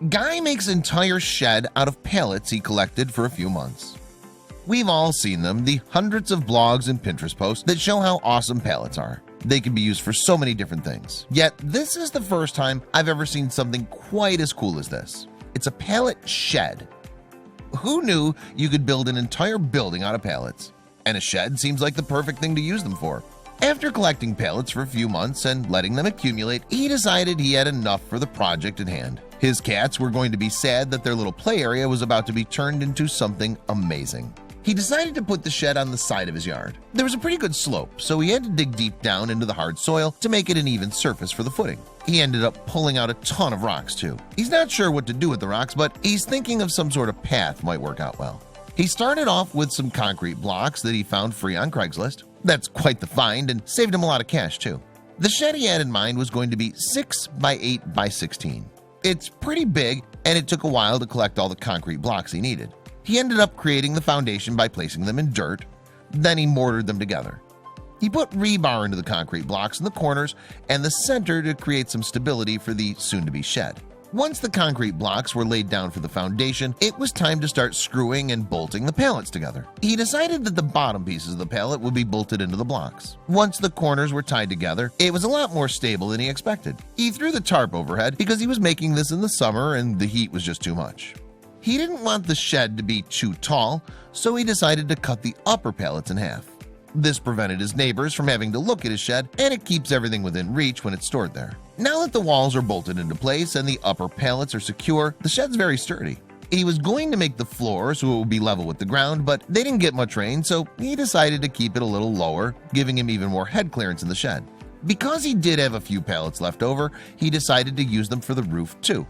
Guy makes entire shed out of pallets he collected for a few months. We've all seen them, the hundreds of blogs and Pinterest posts that show how awesome pallets are. They can be used for so many different things. Yet this is the first time I've ever seen something quite as cool as this. It's a pallet shed. Who knew you could build an entire building out of pallets? And a shed seems like the perfect thing to use them for. After collecting pallets for a few months and letting them accumulate, he decided he had enough for the project at hand. His cats were going to be sad that their little play area was about to be turned into something amazing. He decided to put the shed on the side of his yard. There was a pretty good slope, so he had to dig deep down into the hard soil to make it an even surface for the footing. He ended up pulling out a ton of rocks too. He's not sure what to do with the rocks, but he's thinking of some sort of path might work out well. He started off with some concrete blocks that he found free on Craigslist. That's quite the find and saved him a lot of cash too. The shed he had in mind was going to be 6 by 8 by 16. It's pretty big, and it took a while to collect all the concrete blocks he needed. He ended up creating the foundation by placing them in dirt. Then he mortared them together. He put rebar into the concrete blocks in the corners and the center to create some stability for the soon-to-be shed. Once the concrete blocks were laid down for the foundation, it was time to start screwing and bolting the pallets together. He decided that the bottom pieces of the pallet would be bolted into the blocks. Once the corners were tied together, it was a lot more stable than he expected. He threw the tarp overhead because he was making this in the summer and the heat was just too much. He didn't want the shed to be too tall, so he decided to cut the upper pallets in half. This prevented his neighbors from having to look at his shed, and it keeps everything within reach when it's stored there. Now that the walls are bolted into place and the upper pallets are secure, the shed's very sturdy. He was going to make the floor so it would be level with the ground, but they didn't get much rain, so he decided to keep it a little lower, giving him even more head clearance in the shed. Because he did have a few pallets left over, he decided to use them for the roof too.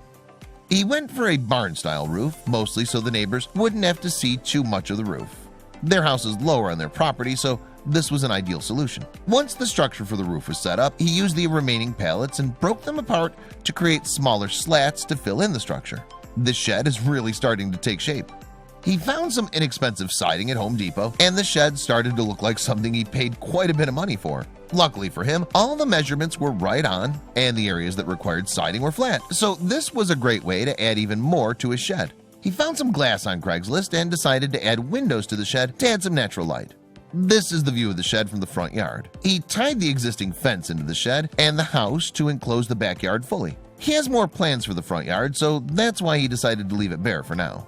He went for a barn-style roof, mostly so the neighbors wouldn't have to see too much of the roof. Their house is lower on their property, so this was an ideal solution. Once the structure for the roof was set up, he used the remaining pallets and broke them apart to create smaller slats to fill in the structure. This shed is really starting to take shape. He found some inexpensive siding at Home Depot, and the shed started to look like something he paid quite a bit of money for. Luckily for him, all the measurements were right on, and the areas that required siding were flat, so this was a great way to add even more to his shed. He found some glass on Craigslist and decided to add windows to the shed to add some natural light. This is the view of the shed from the front yard. He tied the existing fence into the shed and the house to enclose the backyard fully. He has more plans for the front yard, so that's why he decided to leave it bare for now.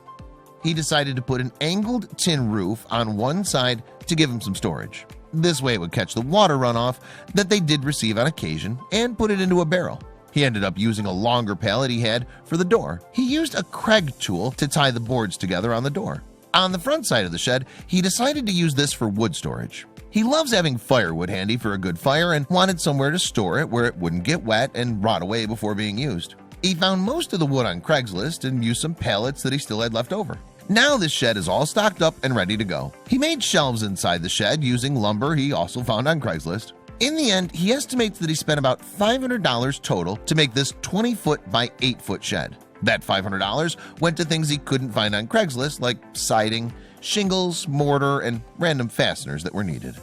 He decided to put an angled tin roof on one side to give him some storage. This way it would catch the water runoff that they did receive on occasion and put it into a barrel. He ended up using a longer pallet he had for the door. He used a Kreg tool to tie the boards together on the door. On the front side of the shed, he decided to use this for wood storage. He loves having firewood handy for a good fire and wanted somewhere to store it where it wouldn't get wet and rot away before being used. He found most of the wood on Craigslist and used some pallets that he still had left over. Now this shed is all stocked up and ready to go. He made shelves inside the shed using lumber he also found on Craigslist. In the end, he estimates that he spent about $500 total to make this 20-foot by 8-foot shed. That $500 went to things he couldn't find on Craigslist like siding, shingles, mortar, and random fasteners that were needed.